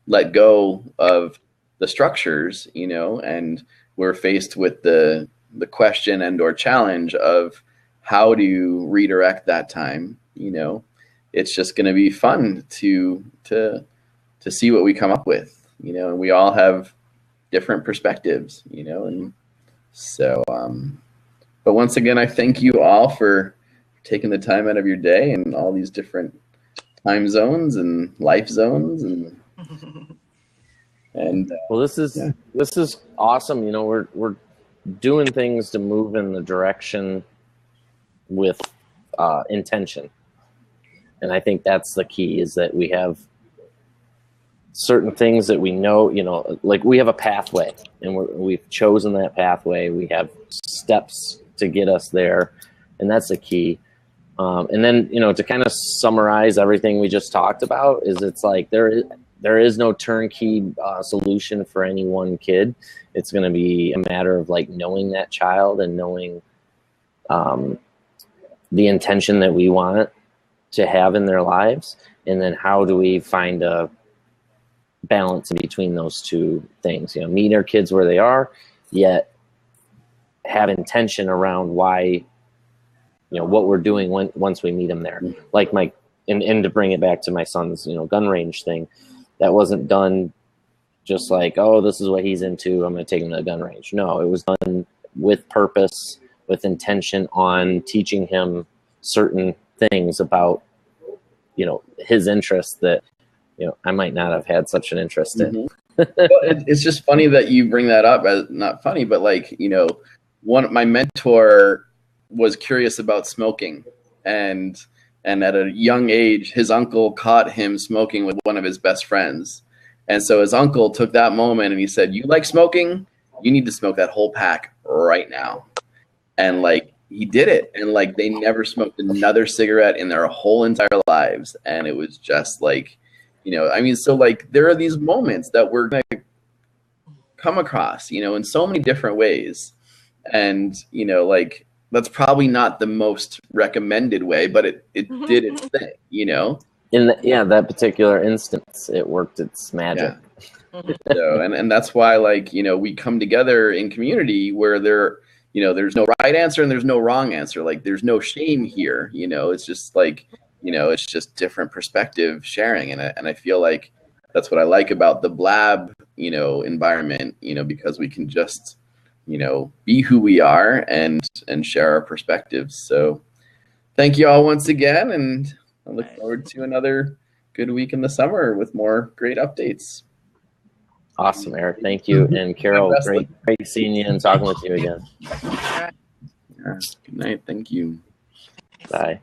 let go of the structures, and we're faced with the question and or challenge of how to redirect that time, it's just going to be fun to see what we come up with, and we all have different perspectives, and so, but once again, I thank you all for taking the time out of your day and all these different time zones and life zones, and well, this is awesome. We're doing things to move in the direction with intention, and I think that's the key, is that we have certain things that we know, like we have a pathway, and we've chosen that pathway. We have steps to get us there, and that's the key. And then, to kind of summarize everything we just talked about, is it's like there is no turnkey solution for any one kid. It's going to be a matter of like knowing that child and knowing the intention that we want to have in their lives, and then how do we find a balance in between those two things, meet our kids where they are, yet have intention around why, what we're doing once we meet them there. Like and to bring it back to my son's, gun range thing, that wasn't done just like, oh, this is what he's into, I'm going to take him to the gun range. No, it was done with purpose, with intention on teaching him certain things about, his interests that, I might not have had such an interest in. Well, it's just funny that you bring that up. Not funny, but like, my mentor was curious about smoking, and at a young age, his uncle caught him smoking with one of his best friends. And so his uncle took that moment and he said, "You like smoking? You need to smoke that whole pack right now." And like, he did it. And like, they never smoked another cigarette in their whole entire lives. And it was just like, so like, there are these moments that we're going to come across, in so many different ways. And, like, that's probably not the most recommended way, but it did its thing, In that particular instance, it worked its magic. Yeah. So, and that's why, like, we come together in community where there's no right answer and there's no wrong answer. Like, there's no shame here, it's just like, it's just different perspective sharing. And I feel like that's what I like about the Blab, environment, because we can just, be who we are and share our perspectives. So thank you all once again. And I look forward to another good week in the summer with more great updates. Awesome, Eric. Thank you. And Carol, great seeing you and talking with you again. Good night. Thank you. Bye.